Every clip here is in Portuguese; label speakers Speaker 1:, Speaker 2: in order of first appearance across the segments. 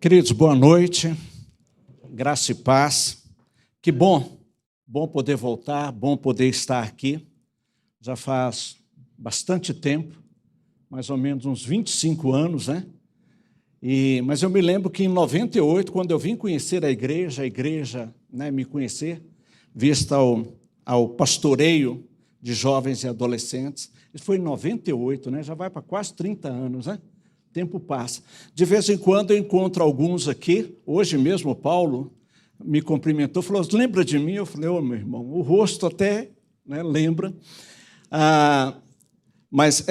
Speaker 1: Queridos, boa noite, graça e paz. Que bom poder voltar, bom poder estar aqui. Já faz bastante tempo, mais ou menos uns 25 anos, né? Mas eu me lembro que em 98, quando eu vim conhecer a igreja, né, me conhecer, vista ao pastoreio de jovens e adolescentes, isso foi em 98, né? Já vai para quase 30 anos, né? O tempo passa. De vez em quando eu encontro alguns aqui, hoje mesmo o Paulo me cumprimentou, falou, lembra de mim? Eu falei, meu irmão, o rosto até, né, lembra, mas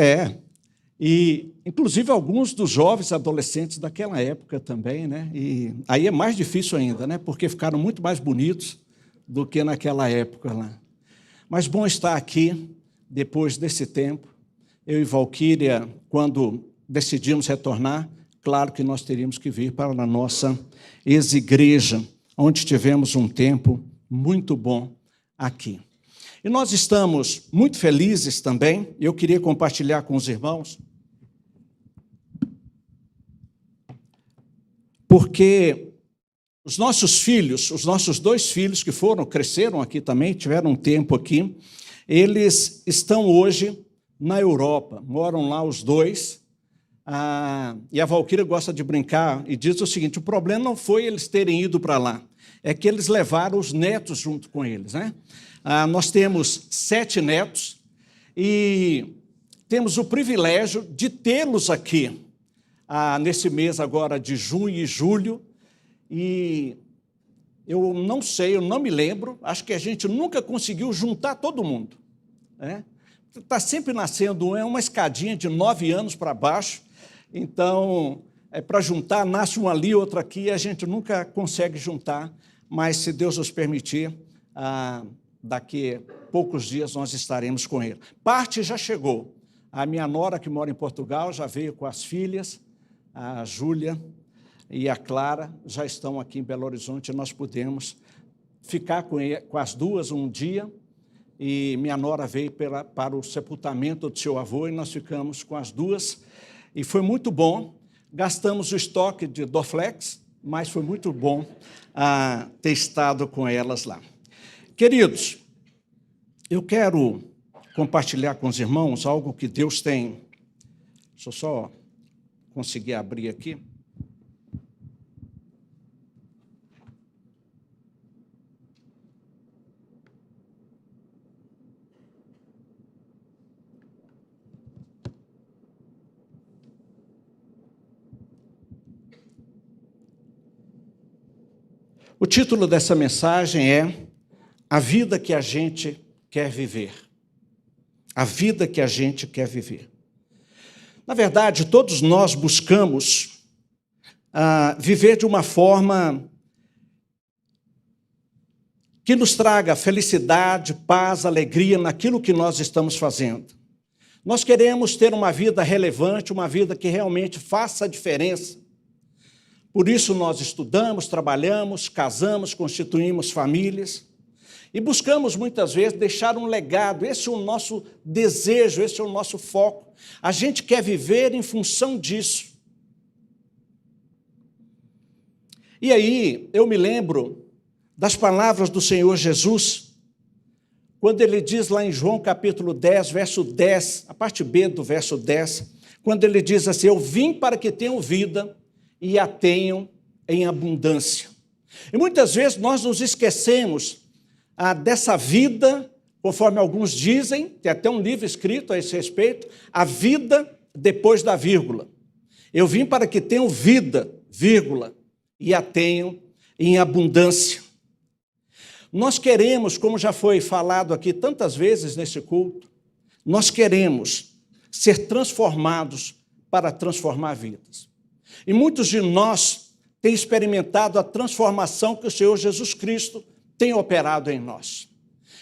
Speaker 1: e inclusive alguns dos jovens adolescentes daquela época também, né? E aí é mais difícil ainda, né? Porque ficaram muito mais bonitos do que naquela época lá. Mas bom estar aqui, depois desse tempo. Eu e Valquíria, quando decidimos retornar, claro que nós teríamos que vir para a nossa ex-igreja, onde tivemos um tempo muito bom aqui. E nós estamos muito felizes também, e eu queria compartilhar com os irmãos, porque os nossos filhos, os nossos 2 filhos que cresceram aqui também, tiveram um tempo aqui, eles estão hoje na Europa, moram lá os 2, e a Valquíria gosta de brincar e diz o seguinte, o problema não foi eles terem ido para lá, é que eles levaram os netos junto com eles, né? Nós temos 7 netos e temos o privilégio de tê-los aqui nesse mês agora de junho e julho, e eu não sei, eu não me lembro, acho que a gente nunca conseguiu juntar todo mundo, né? Está sempre nascendo uma escadinha de 9 anos para baixo, então, para juntar, nasce um ali, outro aqui, e a gente nunca consegue juntar, mas se Deus nos permitir, daqui a poucos dias nós estaremos com ele. Parte já chegou. A minha nora, que mora em Portugal, já veio com as filhas, a Júlia e a Clara, já estão aqui em Belo Horizonte, e nós podemos ficar com as duas um dia, e minha nora veio para o sepultamento do seu avô, e nós ficamos com as duas, e foi muito bom. Gastamos o estoque de Dorflex, mas foi muito bom ter estado com elas lá. Queridos, eu quero compartilhar com os irmãos algo que Deus tem. Deixa eu só conseguir abrir aqui. O título dessa mensagem é A Vida que a Gente Quer Viver. A vida que a gente quer viver. Na verdade, todos nós buscamos viver de uma forma que nos traga felicidade, paz, alegria naquilo que nós estamos fazendo. Nós queremos ter uma vida relevante, uma vida que realmente faça a diferença. Por isso nós estudamos, trabalhamos, casamos, constituímos famílias e buscamos muitas vezes deixar um legado. Esse é o nosso desejo, esse é o nosso foco. A gente quer viver em função disso. E aí eu me lembro das palavras do Senhor Jesus, quando ele diz lá em João capítulo 10, verso 10, a parte B do verso 10, quando ele diz assim, eu vim para que tenham vida e a tenham em abundância. E muitas vezes nós nos esquecemos dessa vida, conforme alguns dizem, tem até um livro escrito a esse respeito, a vida depois da vírgula. Eu vim para que tenham vida, vírgula, e a tenham em abundância. Nós queremos, como já foi falado aqui tantas vezes nesse culto, nós queremos ser transformados para transformar vidas. E muitos de nós têm experimentado a transformação que o Senhor Jesus Cristo tem operado em nós.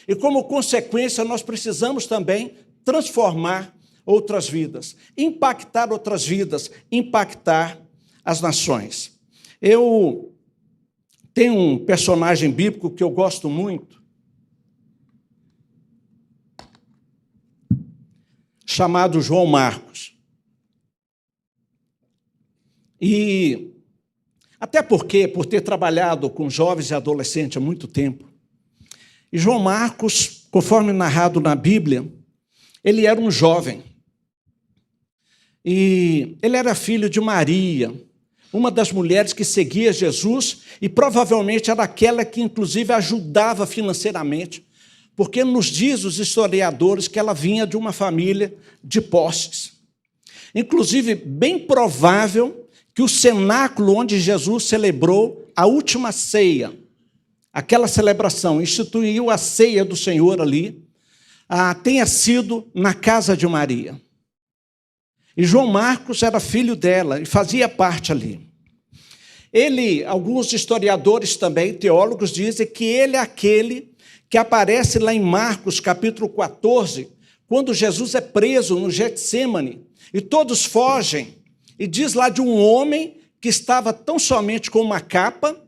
Speaker 1: E como consequência, nós precisamos também transformar outras vidas, impactar outras vidas, impactar as nações. Eu tenho um personagem bíblico que eu gosto muito, chamado João Marcos. E Até porque, por ter trabalhado com jovens e adolescentes há muito tempo, e João Marcos, conforme narrado na Bíblia, ele era um jovem. E ele era filho de Maria, uma das mulheres que seguia Jesus, e provavelmente era aquela que, inclusive, ajudava financeiramente, porque nos diz os historiadores que ela vinha de uma família de posses. Inclusive, bem provável que o cenáculo onde Jesus celebrou a última ceia, aquela celebração, instituiu a ceia do Senhor ali, tenha sido na casa de Maria. E João Marcos era filho dela e fazia parte ali. Alguns historiadores também, teólogos, dizem que ele é aquele que aparece lá em Marcos, capítulo 14, quando Jesus é preso no Getsêmani, e todos fogem, e diz lá de um homem que estava tão somente com uma capa,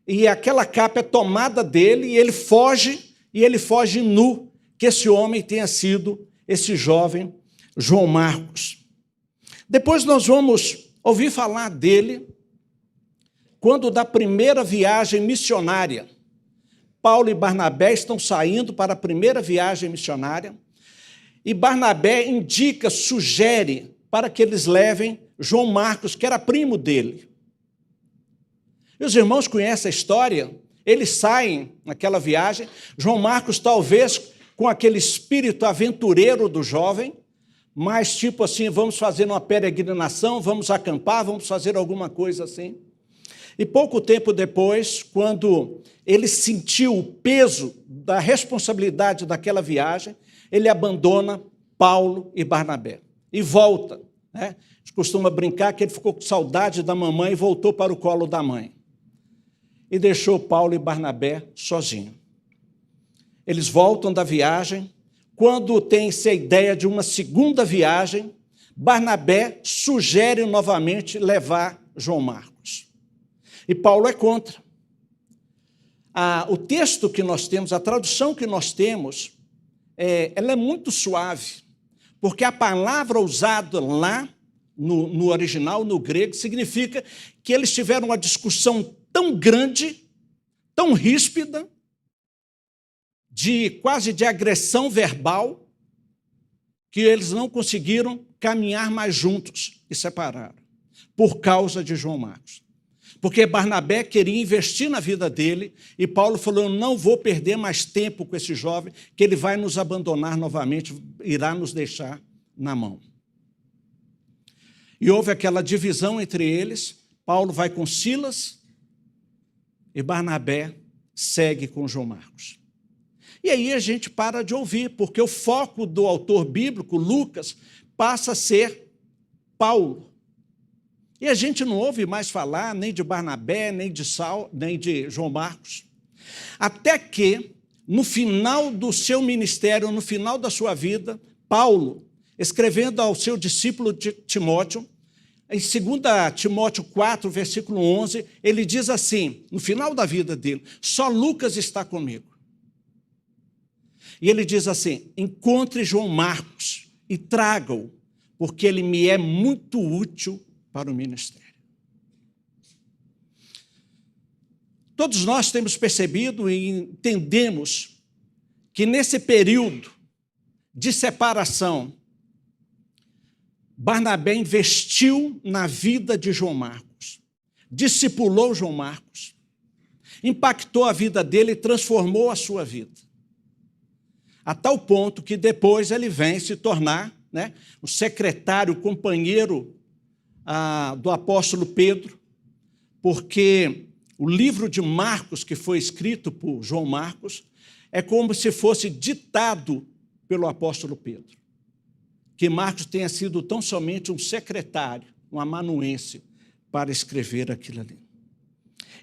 Speaker 1: e aquela capa é tomada dele, e ele foge nu, que esse homem tenha sido esse jovem João Marcos. Depois nós vamos ouvir falar dele quando da primeira viagem missionária. Paulo e Barnabé estão saindo para a primeira viagem missionária e Barnabé sugere para que eles levem João Marcos, que era primo dele. E os irmãos conhecem a história, eles saem naquela viagem, João Marcos talvez com aquele espírito aventureiro do jovem, mas tipo assim, vamos fazer uma peregrinação, vamos acampar, vamos fazer alguma coisa assim. E pouco tempo depois, quando ele sentiu o peso da responsabilidade daquela viagem, ele abandona Paulo e Barnabé e volta. A gente costuma brincar que ele ficou com saudade da mamãe e voltou para o colo da mãe. E deixou Paulo e Barnabé sozinhos. Eles voltam da viagem. Quando tem-se a ideia de uma segunda viagem, Barnabé sugere novamente levar João Marcos. E Paulo é contra. O texto que nós temos, a tradução que nós temos, ela é muito suave, porque a palavra usada lá, no original, no grego, significa que eles tiveram uma discussão tão grande, tão ríspida, quase de agressão verbal, que eles não conseguiram caminhar mais juntos e separaram, por causa de João Marcos. Porque Barnabé queria investir na vida dele e Paulo falou, eu não vou perder mais tempo com esse jovem, que ele vai nos abandonar novamente, irá nos deixar na mão. E houve aquela divisão entre eles, Paulo vai com Silas e Barnabé segue com João Marcos. E aí a gente para de ouvir, porque o foco do autor bíblico, Lucas, passa a ser Paulo. E a gente não ouve mais falar nem de Barnabé, nem de João Marcos. Até que, no final do seu ministério, no final da sua vida, Paulo, escrevendo ao seu discípulo Timóteo, em 2 Timóteo 4, versículo 11, ele diz assim, no final da vida dele, só Lucas está comigo. E ele diz assim, encontre João Marcos e traga-o, porque ele me é muito útil para o ministério. Todos nós temos percebido e entendemos que nesse período de separação, Barnabé investiu na vida de João Marcos, discipulou João Marcos, impactou a vida dele e transformou a sua vida. A tal ponto que depois ele vem se tornar o secretário, o companheiro do apóstolo Pedro, porque o livro de Marcos, que foi escrito por João Marcos, é como se fosse ditado pelo apóstolo Pedro. Que Marcos tenha sido tão somente um secretário, um amanuense, para escrever aquilo ali.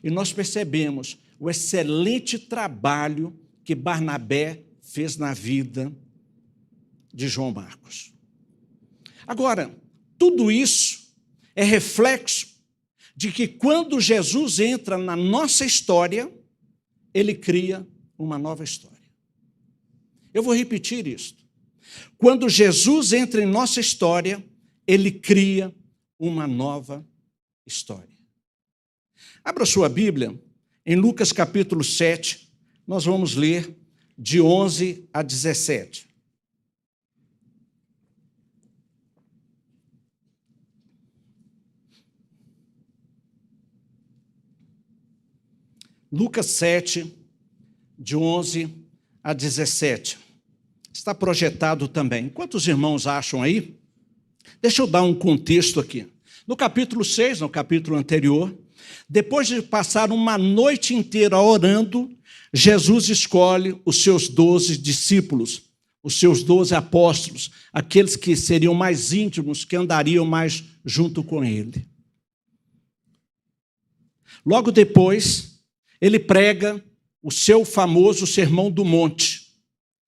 Speaker 1: E nós percebemos o excelente trabalho que Barnabé fez na vida de João Marcos. Agora, tudo isso é reflexo de que quando Jesus entra na nossa história, ele cria uma nova história. Eu vou repetir isso. Quando Jesus entra em nossa história, ele cria uma nova história. Abra sua Bíblia em Lucas capítulo 7, nós vamos ler de 11 a 17. Lucas 7, de 11 a 17. Está projetado também. Quantos irmãos acham aí? Deixa eu dar um contexto aqui. No capítulo 6, no capítulo anterior, depois de passar uma noite inteira orando, Jesus escolhe os seus 12 discípulos, os seus 12 apóstolos, aqueles que seriam mais íntimos, que andariam mais junto com ele. Logo depois, ele prega o seu famoso Sermão do Monte.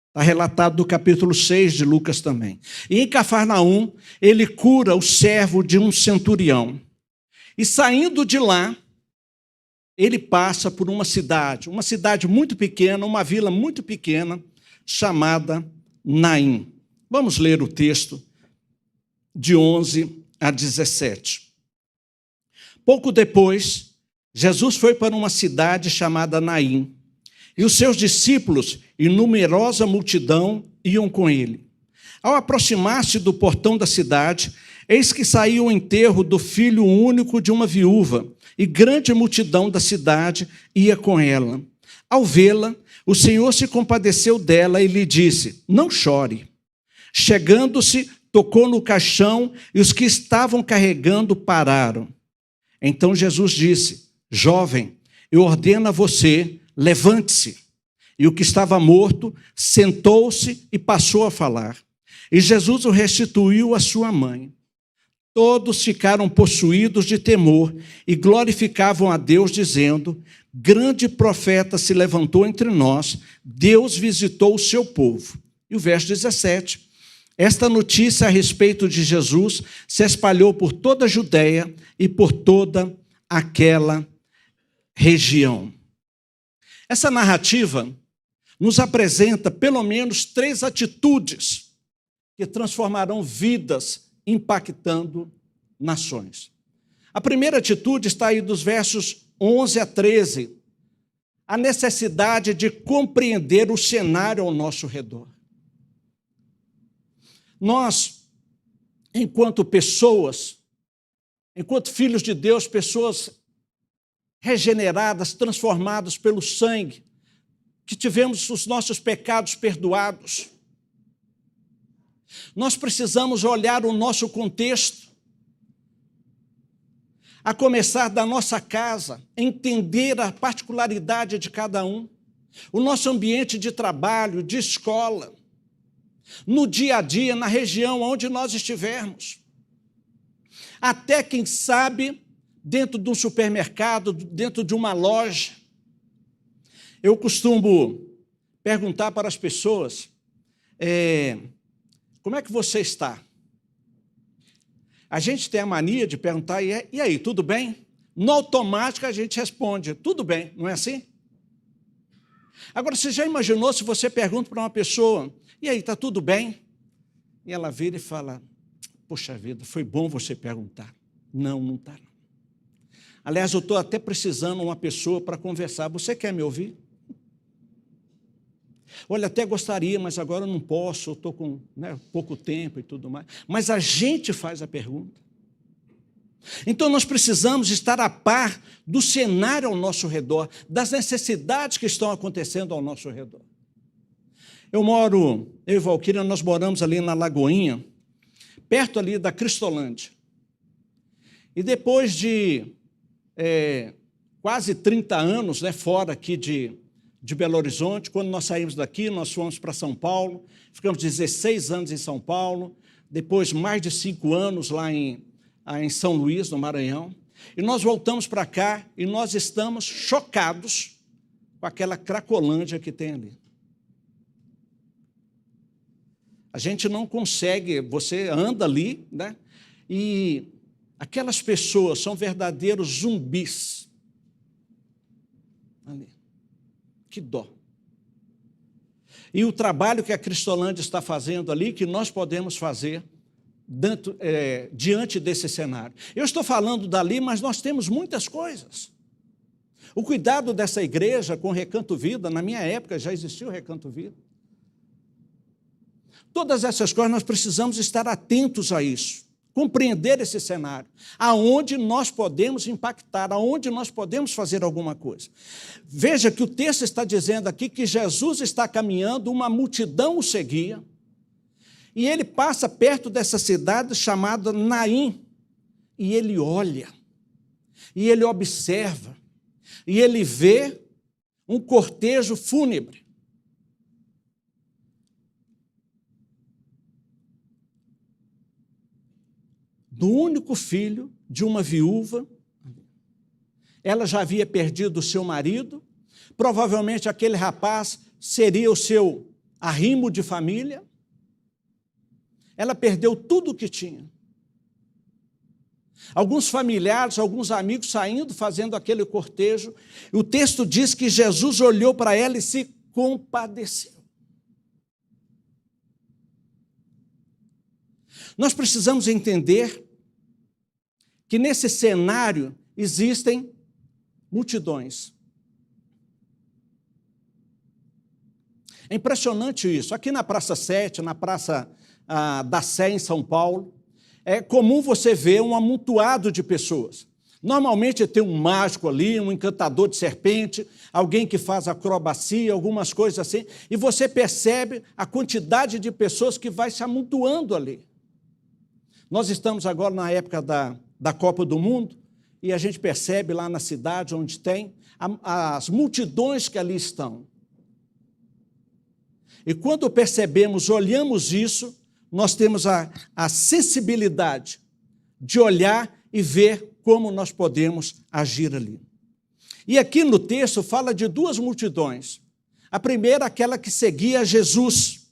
Speaker 1: Está relatado no capítulo 6 de Lucas também. E em Cafarnaum, ele cura o servo de um centurião. E saindo de lá, ele passa por uma cidade muito pequena, uma vila muito pequena, chamada Naim. Vamos ler o texto de 11 a 17. Pouco depois, Jesus foi para uma cidade chamada Naim, e os seus discípulos e numerosa multidão iam com ele. Ao aproximar-se do portão da cidade, eis que saiu o enterro do filho único de uma viúva, e grande multidão da cidade ia com ela. Ao vê-la, o Senhor se compadeceu dela e lhe disse: não chore. Chegando-se, tocou no caixão, e os que estavam carregando pararam. Então Jesus disse: jovem, eu ordeno a você, levante-se. E o que estava morto sentou-se e passou a falar. E Jesus o restituiu à sua mãe. Todos ficaram possuídos de temor e glorificavam a Deus, dizendo: grande profeta se levantou entre nós, Deus visitou o seu povo. E o verso 17. Esta notícia a respeito de Jesus se espalhou por toda a Judeia e por toda aquela região. Essa narrativa nos apresenta pelo menos 3 atitudes que transformarão vidas, impactando nações. A primeira atitude está aí dos versos 11 a 13, a necessidade de compreender o cenário ao nosso redor. Nós, enquanto pessoas, enquanto filhos de Deus, pessoas regeneradas, transformadas pelo sangue, que tivemos os nossos pecados perdoados, nós precisamos olhar o nosso contexto, a começar da nossa casa, entender a particularidade de cada um, o nosso ambiente de trabalho, de escola, no dia a dia, na região onde nós estivermos. Até, quem sabe, dentro de um supermercado, dentro de uma loja. Eu costumo perguntar para as pessoas, como é que você está? A gente tem a mania de perguntar, e aí, tudo bem? No automático a gente responde, tudo bem, não é assim? Agora, você já imaginou se você pergunta para uma pessoa, e aí, está tudo bem? E ela vira e fala, poxa vida, foi bom você perguntar. Não, não está. Aliás, eu estou até precisando de uma pessoa para conversar. Você quer me ouvir? Olha, até gostaria, mas agora eu não posso, eu estou com pouco tempo e tudo mais. Mas a gente faz a pergunta. Então, nós precisamos estar a par do cenário ao nosso redor, das necessidades que estão acontecendo ao nosso redor. Eu e Valquíria, nós moramos ali na Lagoinha, perto ali da Cristolândia. E depois de quase 30 anos, fora aqui de Belo Horizonte, quando nós saímos daqui, nós fomos para São Paulo, ficamos 16 anos em São Paulo, depois mais de 5 anos lá em São Luís, no Maranhão, e nós voltamos para cá e nós estamos chocados com aquela Cracolândia que tem ali. A gente não consegue, você anda ali, e aquelas pessoas são verdadeiros zumbis. Ali. Que dó. E o trabalho que a Cristolândia está fazendo ali, que nós podemos fazer diante desse cenário. Eu estou falando dali, mas nós temos muitas coisas. O cuidado dessa igreja com o Recanto Vida, na minha época já existia o Recanto Vida. Todas essas coisas nós precisamos estar atentos a isso, compreender esse cenário, aonde nós podemos impactar, aonde nós podemos fazer alguma coisa. Veja que o texto está dizendo aqui que Jesus está caminhando, uma multidão o seguia, e ele passa perto dessa cidade chamada Naim, e ele olha, e ele observa, e ele vê um cortejo fúnebre. Do único filho de uma viúva. Ela já havia perdido o seu marido, provavelmente aquele rapaz seria o seu arrimo de família. Ela perdeu tudo o que tinha. Alguns familiares, alguns amigos saindo, fazendo aquele cortejo. O texto diz que Jesus olhou para ela e se compadeceu. Nós precisamos entender que nesse cenário existem multidões. É impressionante isso. Aqui na Praça 7, na Praça da Sé, em São Paulo, é comum você ver um amontoado de pessoas. Normalmente tem um mágico ali, um encantador de serpente, alguém que faz acrobacia, algumas coisas assim, e você percebe a quantidade de pessoas que vai se amontoando ali. Nós estamos agora na época da Copa do Mundo, e a gente percebe lá na cidade onde tem as multidões que ali estão. E quando percebemos, olhamos isso, nós temos a sensibilidade de olhar e ver como nós podemos agir ali. E aqui no texto fala de duas multidões. A primeira, aquela que seguia Jesus.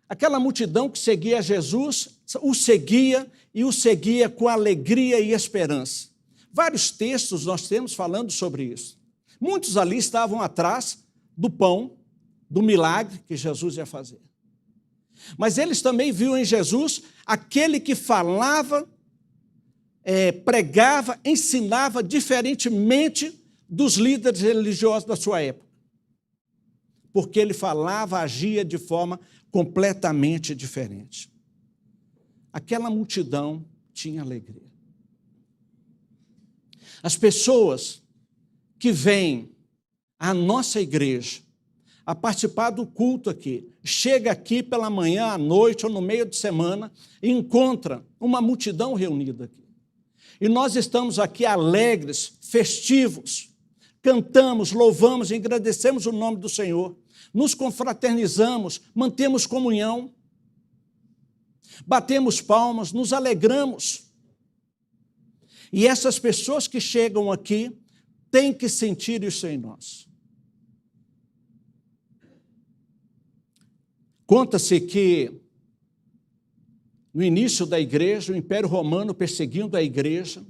Speaker 1: Aquela multidão que seguia Jesus, o seguia com alegria e esperança. Vários textos nós temos falando sobre isso. Muitos ali estavam atrás do pão, do milagre que Jesus ia fazer. Mas eles também viam em Jesus aquele que falava, pregava, ensinava diferentemente dos líderes religiosos da sua época. Porque ele falava, agia de forma completamente diferente. Aquela multidão tinha alegria. As pessoas que vêm à nossa igreja a participar do culto aqui, chega aqui pela manhã, à noite ou no meio de semana e encontra uma multidão reunida aqui. E nós estamos aqui alegres, festivos, cantamos, louvamos e agradecemos o nome do Senhor, nos confraternizamos, mantemos comunhão, batemos palmas, nos alegramos. E essas pessoas que chegam aqui têm que sentir isso em nós. Conta-se que, no início da igreja, o Império Romano perseguindo a igreja,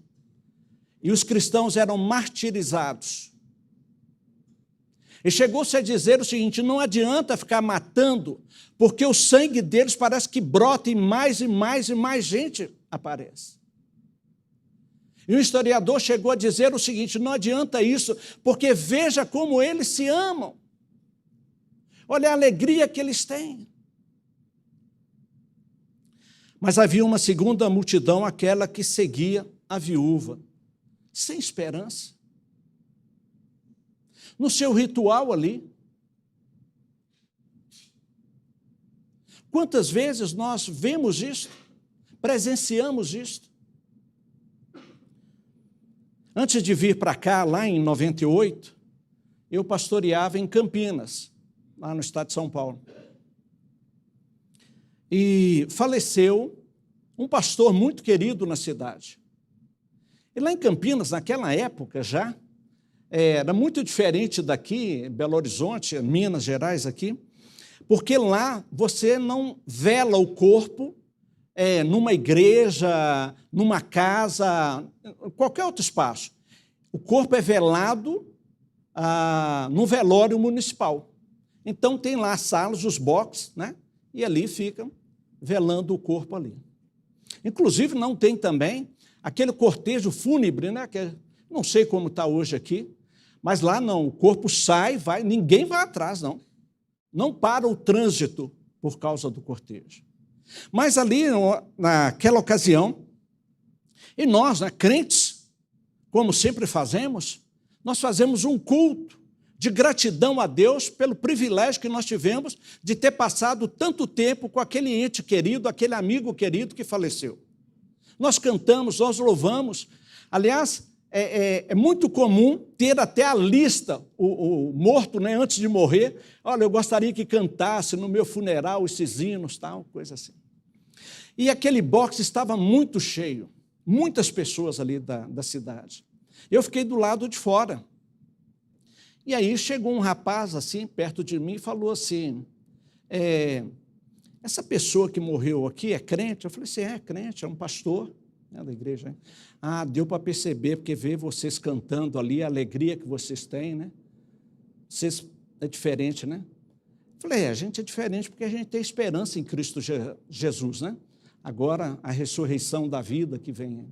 Speaker 1: e os cristãos eram martirizados. E chegou-se a dizer o seguinte: não adianta ficar matando, porque o sangue deles parece que brota e mais gente aparece. E o historiador chegou a dizer o seguinte: não adianta isso, porque veja como eles se amam. Olha a alegria que eles têm. Mas havia uma segunda multidão, aquela que seguia a viúva, sem esperança. No seu ritual ali. Quantas vezes nós vemos isso, presenciamos isso? Antes de vir para cá, lá em 98, eu pastoreava em Campinas, lá no estado de São Paulo. E faleceu um pastor muito querido na cidade. E lá em Campinas, naquela época já, era muito diferente daqui, Belo Horizonte, Minas Gerais aqui, porque lá você não vela o corpo numa igreja, numa casa, qualquer outro espaço. O corpo é velado no velório municipal. Então tem lá as salas, os boxes, né? E ali ficam velando o corpo ali. Inclusive não tem também aquele cortejo fúnebre, né? Que Não sei como está hoje aqui, mas lá não, o corpo sai, vai, ninguém vai atrás, não. Não para o trânsito por causa do cortejo. Mas ali, naquela ocasião, e nós, crentes, como sempre fazemos, nós fazemos um culto de gratidão a Deus pelo privilégio que nós tivemos de ter passado tanto tempo com aquele ente querido, aquele amigo querido que faleceu. Nós cantamos, nós louvamos. Aliás, é muito comum ter até a lista, o morto, antes de morrer. Olha, eu gostaria que cantasse no meu funeral esses hinos, tal, coisa assim. E aquele box estava muito cheio, muitas pessoas ali da cidade. Eu fiquei do lado de fora. E aí chegou um rapaz assim, perto de mim, e falou assim, essa pessoa que morreu aqui é crente? Eu falei assim, é crente, é um pastor da igreja. Ah, deu para perceber, porque ver vocês cantando ali, a alegria que vocês têm, né? Vocês é diferente, né? Eu falei, a gente é diferente porque a gente tem esperança em Cristo Jesus, né? Agora, a ressurreição da vida que vem.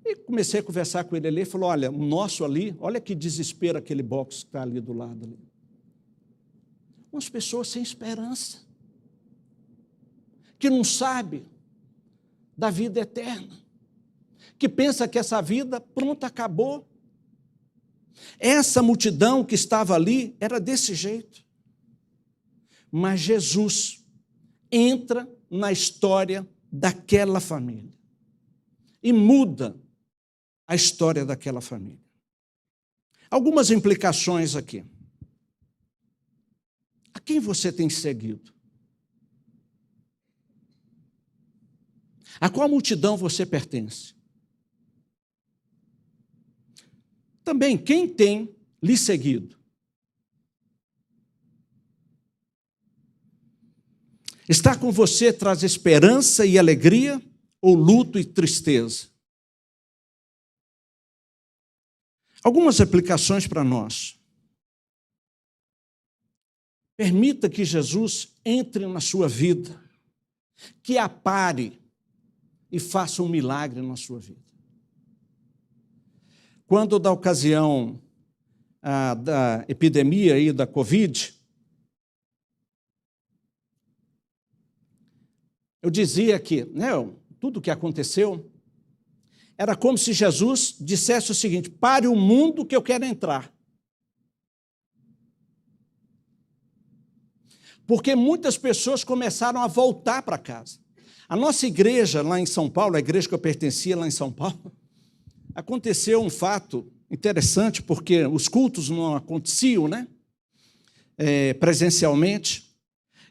Speaker 1: E comecei a conversar com ele ali, ele falou, olha, o nosso ali, olha que desespero aquele box que está ali do lado. Ali. Umas pessoas sem esperança, que não sabem da vida eterna, que pensa que essa vida, pronto, acabou. Essa multidão que estava ali era desse jeito. Mas Jesus entra na história daquela família e muda a história daquela família. Algumas implicações aqui. A quem você tem seguido? A qual multidão você pertence? Também, quem tem lhe seguido? Estar com você traz esperança e alegria ou luto e tristeza? Algumas aplicações para nós. Permita que Jesus entre na sua vida, que apare e faça um milagre na sua vida. Quando, da ocasião da epidemia aí da Covid, eu dizia que tudo o que aconteceu era como se Jesus dissesse o seguinte, pare o mundo que eu quero entrar. Porque muitas pessoas começaram a voltar para casa. A nossa igreja lá em São Paulo, a igreja que eu pertencia lá em São Paulo, aconteceu um fato interessante, porque os cultos não aconteciam, presencialmente,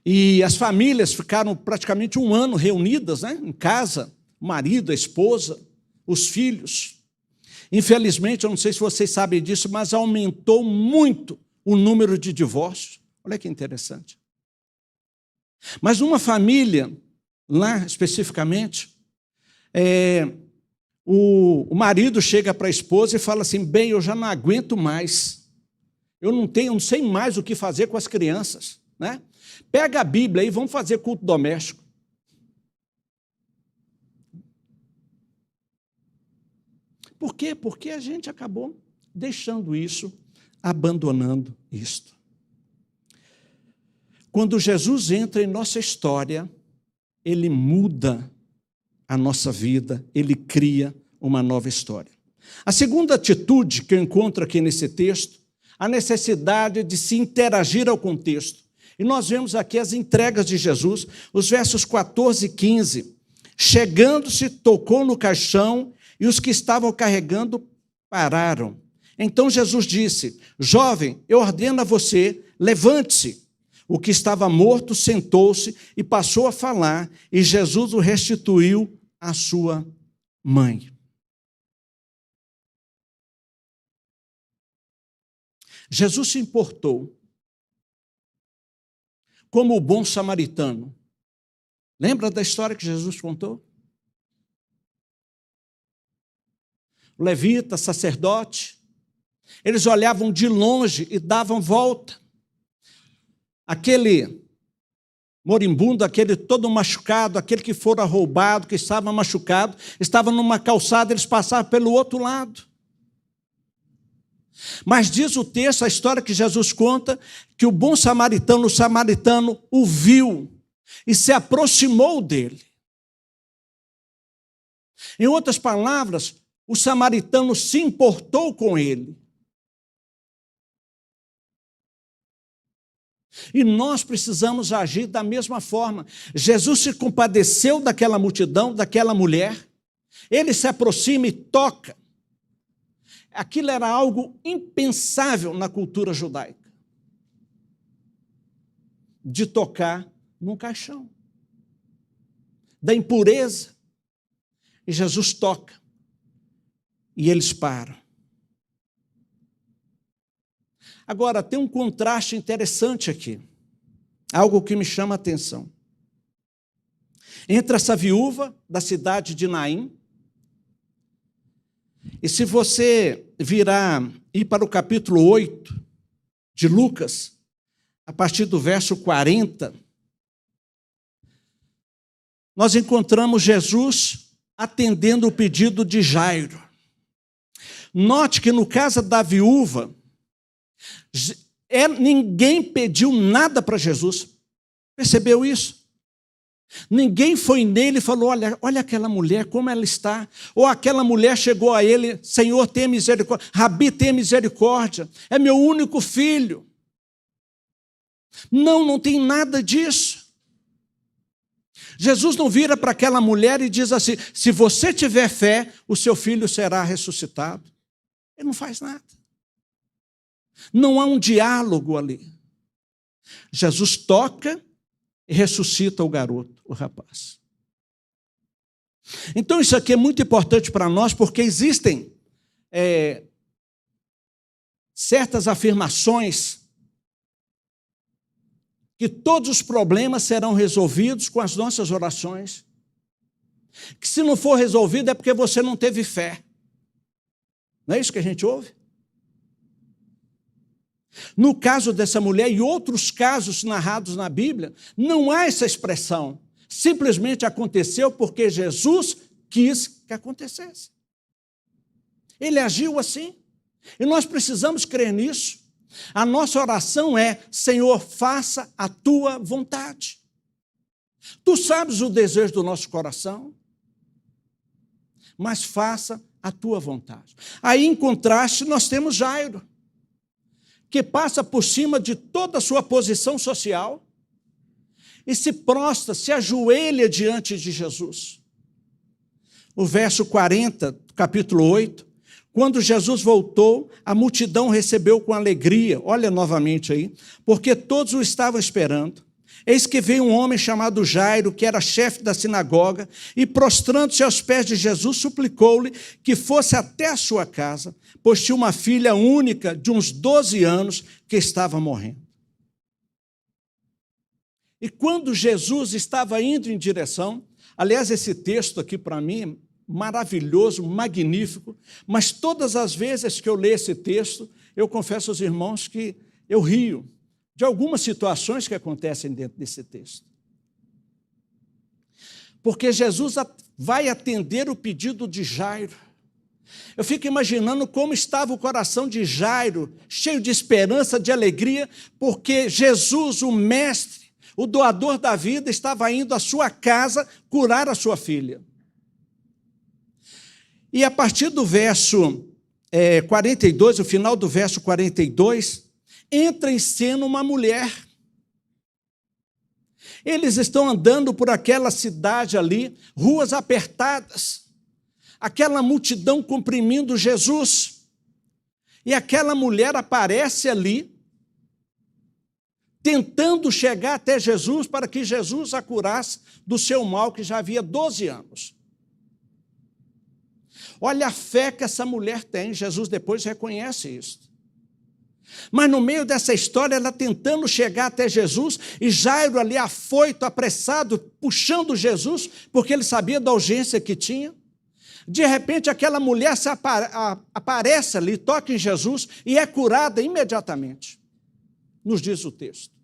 Speaker 1: e as famílias ficaram praticamente um ano reunidas, em casa, o marido, a esposa, os filhos. Infelizmente, eu não sei se vocês sabem disso, mas aumentou muito o número de divórcios. Olha que interessante. Mas numa família, lá especificamente, o marido chega para a esposa e fala assim, bem, eu já não aguento mais, eu não sei mais o que fazer com as crianças, Pega a Bíblia aí, vamos fazer culto doméstico. Por quê? Porque a gente acabou deixando isso, abandonando isto. Quando Jesus entra em nossa história, ele muda a nossa vida, ele cria uma nova história. A segunda atitude que eu encontro aqui nesse texto, a necessidade de se interagir ao contexto. E nós vemos aqui as entregas de Jesus, os versos 14 e 15. Chegando-se, tocou no caixão e os que estavam carregando pararam. Então Jesus disse, jovem, eu ordeno a você, levante-se. O que estava morto sentou-se e passou a falar, e Jesus o restituiu à sua mãe. Jesus se importou como o bom samaritano. Lembra da história que Jesus contou? O levita, sacerdote, eles olhavam de longe e davam volta. Aquele moribundo, aquele todo machucado, aquele que fora roubado, que estava machucado, estava numa calçada, eles passavam pelo outro lado. Mas diz o texto, a história que Jesus conta, que o bom samaritano, o samaritano, o viu e se aproximou dele. Em outras palavras, o samaritano se importou com ele. E nós precisamos agir da mesma forma. Jesus se compadeceu daquela multidão, daquela mulher. Ele se aproxima e toca. Aquilo era algo impensável na cultura judaica. De tocar num caixão. Da impureza. E Jesus toca. E eles param. Agora, tem um contraste interessante aqui. Algo que me chama a atenção. Entre essa viúva da cidade de Naim, e se você ir para o capítulo 8 de Lucas, a partir do verso 40, nós encontramos Jesus atendendo o pedido de Jairo. Note que no caso da viúva, ninguém pediu nada para Jesus. Percebeu isso? Ninguém foi nele e falou, olha aquela mulher, como ela está. Ou aquela mulher chegou a ele, Senhor, tenha misericórdia. Rabi, tenha misericórdia. É meu único filho. Não tem nada disso. Jesus não vira para aquela mulher e diz assim, se você tiver fé, o seu filho será ressuscitado. Ele não faz nada. Não há um diálogo ali. Jesus toca e ressuscita o garoto, o rapaz. Então isso aqui é muito importante para nós, porque existem certas afirmações que todos os problemas serão resolvidos com as nossas orações. Que se não for resolvido é porque você não teve fé. Não é isso que a gente ouve? No caso dessa mulher e outros casos narrados na Bíblia, não há essa expressão. Simplesmente aconteceu porque Jesus quis que acontecesse. Ele agiu assim. E nós precisamos crer nisso. A nossa oração é, Senhor, faça a tua vontade. Tu sabes o desejo do nosso coração, mas faça a tua vontade. Aí, em contraste, nós temos Jairo, que passa por cima de toda a sua posição social e se prostra, se ajoelha diante de Jesus. O verso 40, capítulo 8, quando Jesus voltou, a multidão recebeu com alegria, olha novamente aí, porque todos o estavam esperando. Eis que veio um homem chamado Jairo, que era chefe da sinagoga, e prostrando-se aos pés de Jesus, suplicou-lhe que fosse até a sua casa, pois tinha uma filha única de uns 12 anos que estava morrendo. E quando Jesus estava indo em direção, aliás, esse texto aqui para mim é maravilhoso, magnífico, mas todas as vezes que eu leio esse texto, eu confesso aos irmãos que eu rio de algumas situações que acontecem dentro desse texto. Porque Jesus vai atender o pedido de Jairo. Eu fico imaginando como estava o coração de Jairo, cheio de esperança, de alegria, porque Jesus, o mestre, o doador da vida, estava indo à sua casa curar a sua filha. E a partir do verso 42, o final do verso 42, entra em cena uma mulher. Eles estão andando por aquela cidade ali, ruas apertadas, aquela multidão comprimindo Jesus. E aquela mulher aparece ali, tentando chegar até Jesus para que Jesus a curasse do seu mal, que já havia 12 anos. Olha a fé que essa mulher tem, Jesus depois reconhece isso. Mas no meio dessa história, ela tentando chegar até Jesus, e Jairo ali afoito, apressado, puxando Jesus, porque ele sabia da urgência que tinha. De repente, aquela mulher aparece ali, toca em Jesus, e é curada imediatamente. Nos diz o texto.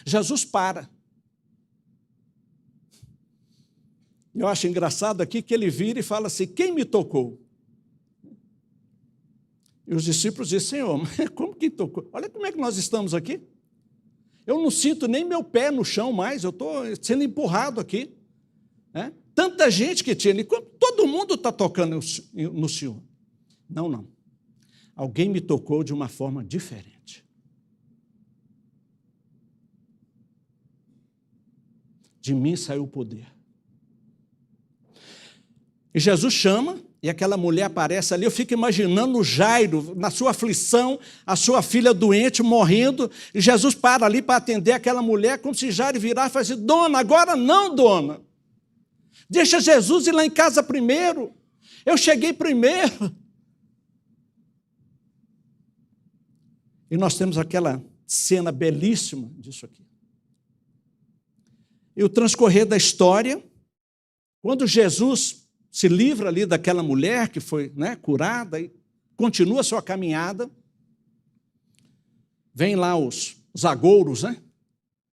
Speaker 1: Jesus para. Eu acho engraçado aqui que ele vira e fala assim, quem me tocou? E os discípulos dizem, Senhor, mas como que tocou? Olha como é que nós estamos aqui. Eu não sinto nem meu pé no chão mais, eu estou sendo empurrado aqui. Né? Tanta gente que tinha ali, todo mundo está tocando no Senhor. Não, não. Alguém me tocou de uma forma diferente. De mim saiu o poder. E Jesus chama, e aquela mulher aparece ali, eu fico imaginando o Jairo, na sua aflição, a sua filha doente, morrendo, e Jesus para ali para atender aquela mulher, como se Jairo virasse e falasse, dona, agora não, dona. Deixa Jesus ir lá em casa primeiro. Eu cheguei primeiro. E nós temos aquela cena belíssima disso aqui. E o transcorrer da história, quando Jesus se livra ali daquela mulher que foi, né, curada e continua a sua caminhada, vem lá os agouros, né,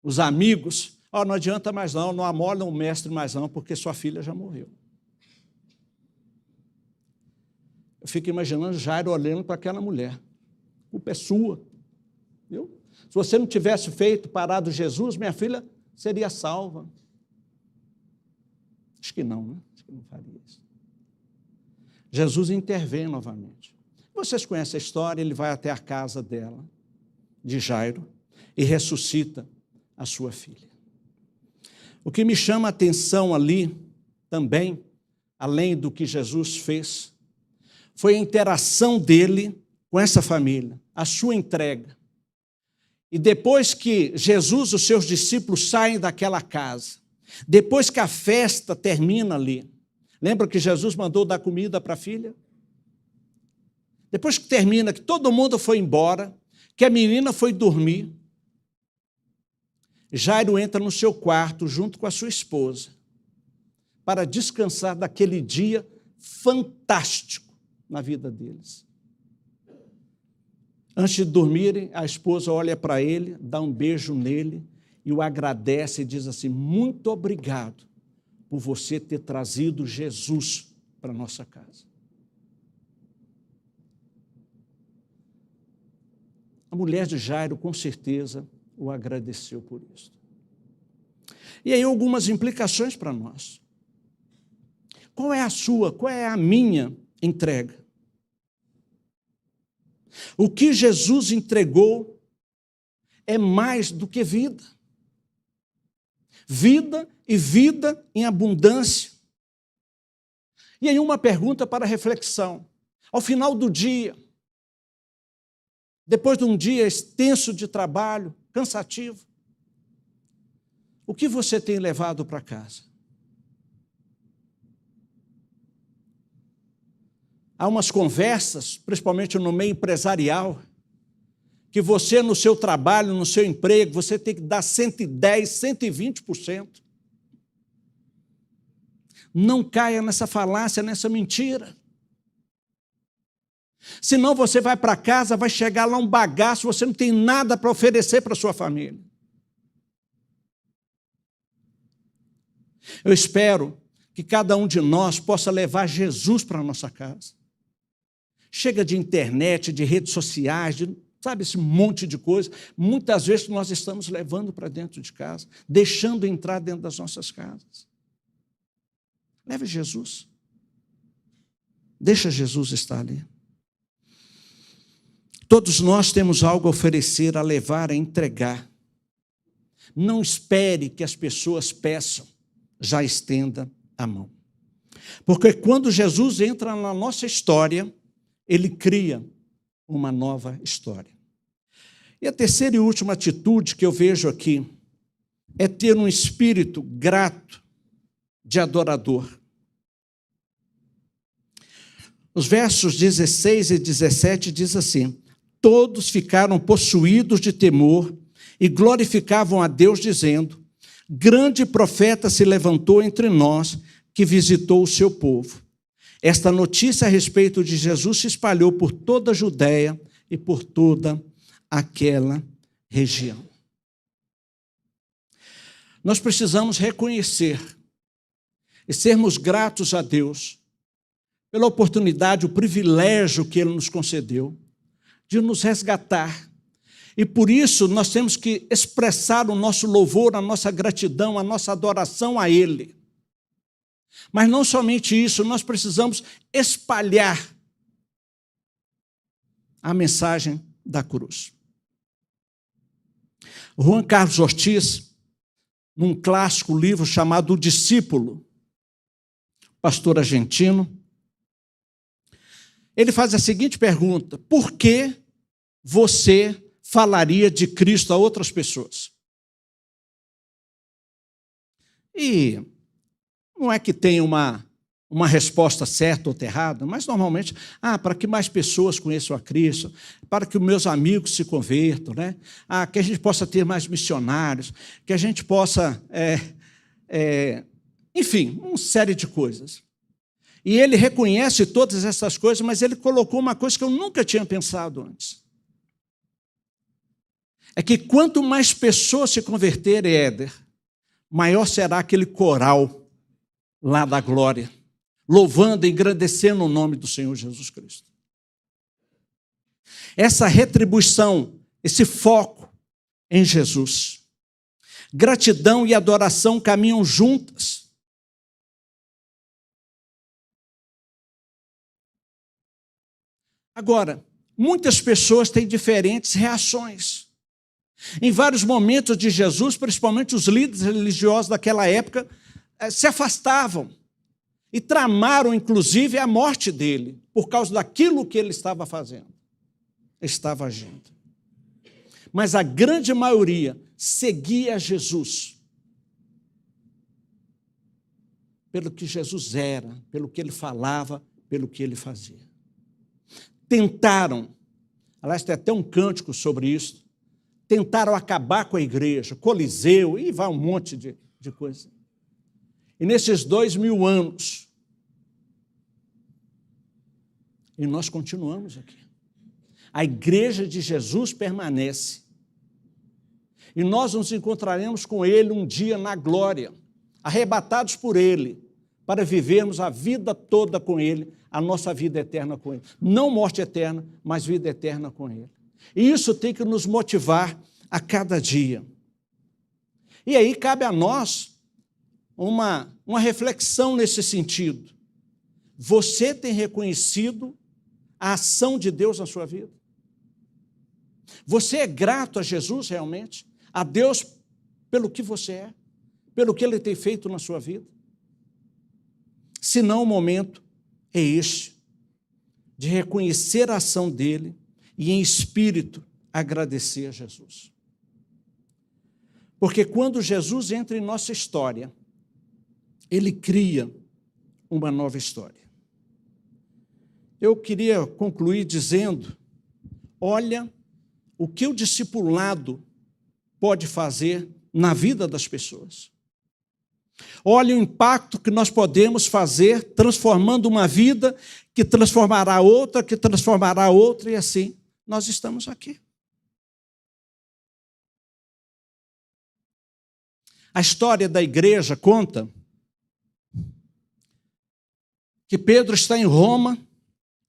Speaker 1: os amigos, não adianta mais não amola o mestre mais não, porque sua filha já morreu. Eu fico imaginando Jairo olhando para aquela mulher, a culpa é sua, viu? Se você não tivesse parado Jesus, minha filha seria salva. Acho que não, né? Acho que não faria isso. Jesus intervém novamente. Vocês conhecem a história, ele vai até a casa dela, de Jairo, e ressuscita a sua filha. O que me chama a atenção ali, também, além do que Jesus fez, foi a interação dele com essa família, a sua entrega. E depois que Jesus e os seus discípulos saem daquela casa, depois que a festa termina ali, lembra que Jesus mandou dar comida para a filha? Depois que termina, que todo mundo foi embora, que a menina foi dormir, Jairo entra no seu quarto junto com a sua esposa para descansar daquele dia fantástico na vida deles. Antes de dormirem, a esposa olha para ele, dá um beijo nele e o agradece e diz assim, muito obrigado por você ter trazido Jesus para a nossa casa. A mulher de Jairo, com certeza, o agradeceu por isso. E aí algumas implicações para nós. Qual é a sua, qual é a minha entrega? O que Jesus entregou é mais do que vida. Vida e vida em abundância. E aí uma pergunta para reflexão. Ao final do dia, depois de um dia extenso de trabalho, cansativo, o que você tem levado para casa? Há umas conversas, principalmente no meio empresarial, que você no seu trabalho, no seu emprego, você tem que dar 110%, 120%. Não caia nessa falácia, nessa mentira. Senão você vai para casa, vai chegar lá um bagaço, você não tem nada para oferecer para a sua família. Eu espero que cada um de nós possa levar Jesus para a nossa casa. Chega de internet, de redes sociais, sabe, esse monte de coisa. Muitas vezes nós estamos levando para dentro de casa, deixando entrar dentro das nossas casas. Leve Jesus. Deixa Jesus estar ali. Todos nós temos algo a oferecer, a levar, a entregar. Não espere que as pessoas peçam, já estenda a mão. Porque quando Jesus entra na nossa história, ele cria uma nova história. E a terceira e última atitude que eu vejo aqui é ter um espírito grato de adorador. Os versos 16 e 17 diz assim, todos ficaram possuídos de temor e glorificavam a Deus, dizendo, grande profeta se levantou entre nós, que visitou o seu povo. Esta notícia a respeito de Jesus se espalhou por toda a Judéia e por toda aquela região. Nós precisamos reconhecer e sermos gratos a Deus pela oportunidade, o privilégio que Ele nos concedeu de nos resgatar. E por isso nós temos que expressar o nosso louvor, a nossa gratidão, a nossa adoração a Ele. Mas não somente isso, nós precisamos espalhar a mensagem da cruz. Juan Carlos Ortiz, num clássico livro chamado O Discípulo, pastor argentino, ele faz a seguinte pergunta: por que você falaria de Cristo a outras pessoas? E não é que tem uma resposta certa ou errada, mas normalmente, para que mais pessoas conheçam a Cristo, para que os meus amigos se convertam, né? Que a gente possa ter mais missionários, que a gente possa, enfim, uma série de coisas. E ele reconhece todas essas coisas, mas ele colocou uma coisa que eu nunca tinha pensado antes. É que quanto mais pessoas se converterem, Éder, maior será aquele coral lá da glória, louvando e engrandecendo o nome do Senhor Jesus Cristo. Essa retribuição, esse foco em Jesus. Gratidão e adoração caminham juntas. Agora, muitas pessoas têm diferentes reações. Em vários momentos de Jesus, principalmente os líderes religiosos daquela época, se afastavam e tramaram, inclusive, a morte dele, por causa daquilo que ele estava fazendo, estava agindo. Mas a grande maioria seguia Jesus, pelo que Jesus era, pelo que ele falava, pelo que ele fazia. Tentaram, aliás, tem até um cântico sobre isso, tentaram acabar com a igreja, Coliseu, e vai um monte de coisa. E nesses 2000 anos, e nós continuamos aqui. A igreja de Jesus permanece. E nós nos encontraremos com Ele um dia na glória, arrebatados por Ele, para vivermos a vida toda com Ele, a nossa vida eterna com Ele. Não morte eterna, mas vida eterna com Ele. E isso tem que nos motivar a cada dia. E aí cabe a nós uma reflexão nesse sentido. Você tem reconhecido a ação de Deus na sua vida? Você é grato a Jesus realmente? A Deus pelo que você é? Pelo que Ele tem feito na sua vida? Se não, o momento é este, de reconhecer a ação dEle e em espírito agradecer a Jesus. Porque quando Jesus entra em nossa história, Ele cria uma nova história. Eu queria concluir dizendo, olha o que o discipulado pode fazer na vida das pessoas. Olha o impacto que nós podemos fazer transformando uma vida que transformará outra, e assim nós estamos aqui. A história da igreja conta que Pedro está em Roma,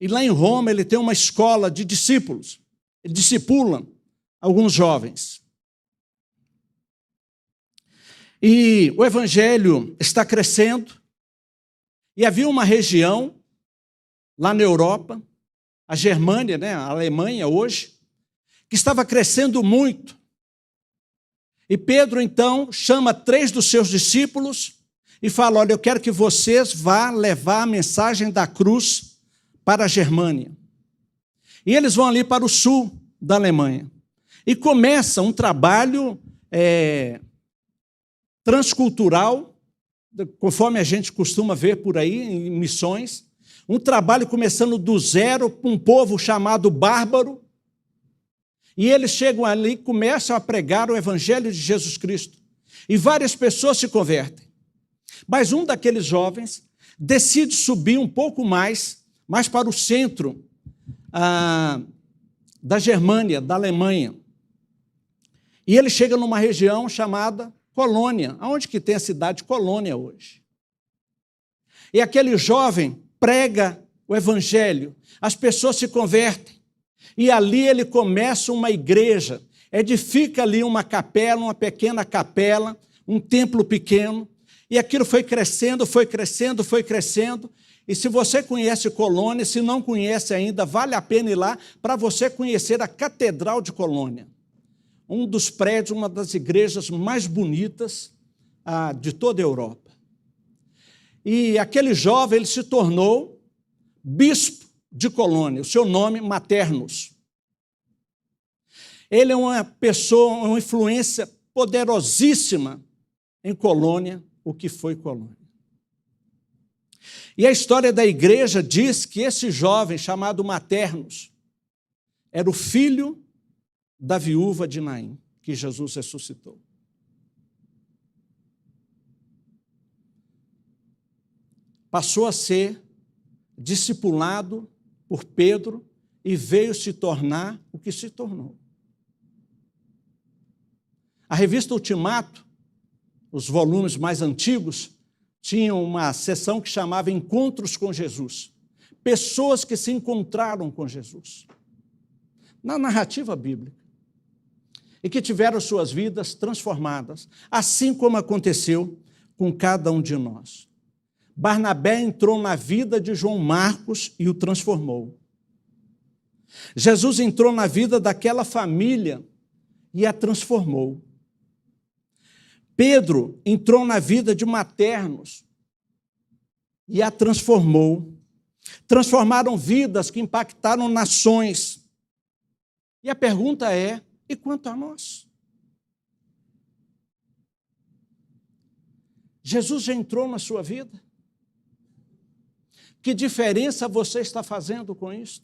Speaker 1: e lá em Roma ele tem uma escola de discípulos. Ele discipula alguns jovens. E o evangelho está crescendo, e havia uma região, lá na Europa, a Germânia, né, a Alemanha hoje, que estava crescendo muito. E Pedro, então, chama 3 dos seus discípulos e fala, olha, eu quero que vocês vá levar a mensagem da cruz para a Germânia. E eles vão ali para o sul da Alemanha. E começa um trabalho transcultural, conforme a gente costuma ver por aí em missões, um trabalho começando do zero com um povo chamado bárbaro, e eles chegam ali e começam a pregar o evangelho de Jesus Cristo, e várias pessoas se convertem. Mas um daqueles jovens decide subir um pouco mais para o centro da Germânia, da Alemanha, e ele chega numa região chamada Colônia, onde que tem a cidade de Colônia hoje. E aquele jovem prega o evangelho, as pessoas se convertem. E ali ele começa uma igreja, edifica ali uma capela, uma pequena capela, um templo pequeno, e aquilo foi crescendo, foi crescendo, foi crescendo. E se você conhece Colônia, se não conhece ainda, vale a pena ir lá para você conhecer a Catedral de Colônia. Um dos prédios, uma das igrejas mais bonitas de toda a Europa. E aquele jovem, ele se tornou bispo de Colônia, o seu nome, Maternus. Ele é uma pessoa, uma influência poderosíssima em Colônia, o que foi Colônia. E a história da igreja diz que esse jovem, chamado Maternus, era o filho da viúva de Naim, que Jesus ressuscitou. Passou a ser discipulado por Pedro e veio se tornar o que se tornou. A revista Ultimato, os volumes mais antigos, tinham uma seção que chamava Encontros com Jesus. Pessoas que se encontraram com Jesus. Na narrativa bíblica. E que tiveram suas vidas transformadas, assim como aconteceu com cada um de nós. Barnabé entrou na vida de João Marcos e o transformou. Jesus entrou na vida daquela família e a transformou. Pedro entrou na vida de Maternus e a transformou. Transformaram vidas que impactaram nações. E a pergunta é, e quanto a nós? Jesus já entrou na sua vida? Que diferença você está fazendo com isso?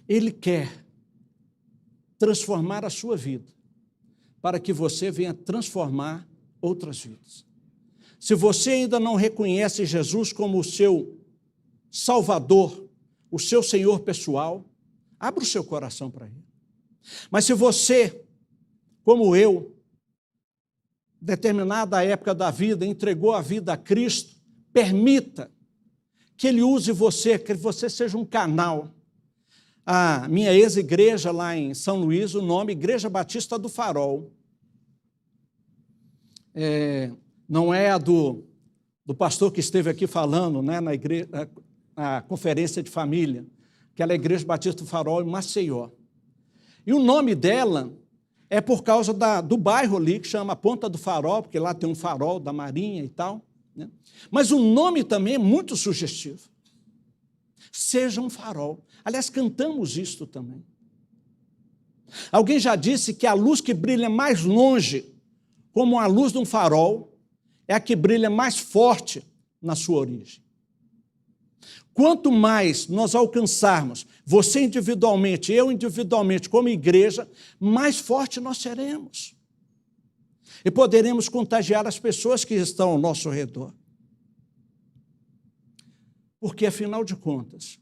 Speaker 1: Ele quer transformar a sua vida, para que você venha transformar outras vidas. Se você ainda não reconhece Jesus como o seu Salvador, o seu Senhor pessoal, abra o seu coração para Ele. Mas se você, como eu, determinada época da vida, entregou a vida a Cristo, permita que Ele use você, que você seja um canal. A minha ex-igreja lá em São Luís, o nome Igreja Batista do Farol. Não é a do pastor que esteve aqui falando, né, na conferência de família, aquela Igreja Batista do Farol em Maceió. E o nome dela é por causa do bairro ali, que chama Ponta do Farol, porque lá tem um farol da Marinha e tal, né? Mas o nome também é muito sugestivo. Seja um farol. Aliás, cantamos isto também. Alguém já disse que a luz que brilha mais longe, como a luz de um farol, é a que brilha mais forte na sua origem. Quanto mais nós alcançarmos, você individualmente, eu individualmente, como igreja, mais forte nós seremos. E poderemos contagiar as pessoas que estão ao nosso redor. Porque, afinal de contas,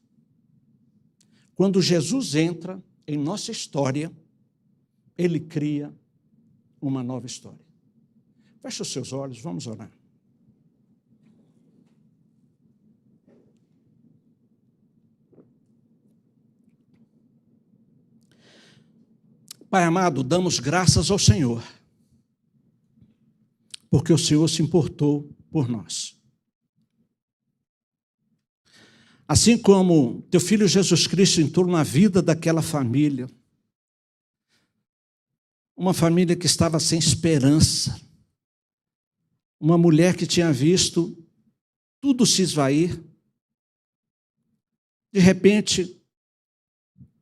Speaker 1: quando Jesus entra em nossa história, Ele cria uma nova história. Feche os seus olhos, vamos orar. Pai amado, damos graças ao Senhor, porque o Senhor se importou por nós. Assim como teu filho Jesus Cristo entrou na vida daquela família, uma família que estava sem esperança, uma mulher que tinha visto tudo se esvair, de repente,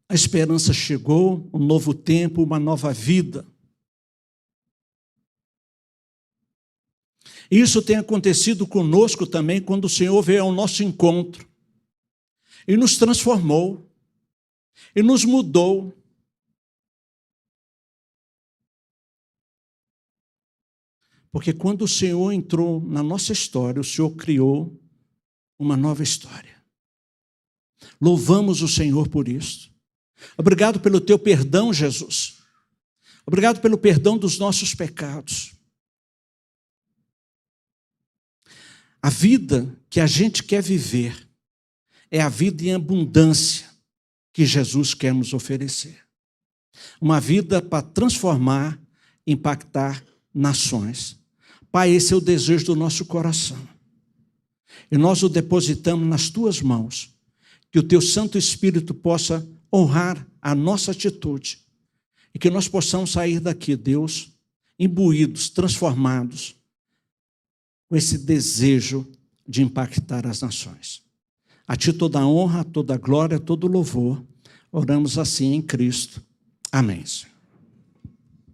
Speaker 1: a esperança chegou, um novo tempo, uma nova vida. Isso tem acontecido conosco também quando o Senhor veio ao nosso encontro e nos transformou, e nos mudou. Porque quando o Senhor entrou na nossa história, o Senhor criou uma nova história. Louvamos o Senhor por isso. Obrigado pelo teu perdão, Jesus. Obrigado pelo perdão dos nossos pecados. A vida que a gente quer viver é a vida em abundância que Jesus quer nos oferecer. Uma vida para transformar, impactar nações. Pai, esse é o desejo do nosso coração. E nós o depositamos nas tuas mãos, que o teu Santo Espírito possa honrar a nossa atitude e que nós possamos sair daqui, Deus, imbuídos, transformados, com esse desejo de impactar as nações. A ti toda a honra, toda a glória, todo o louvor. Oramos assim em Cristo. Amém, Senhor.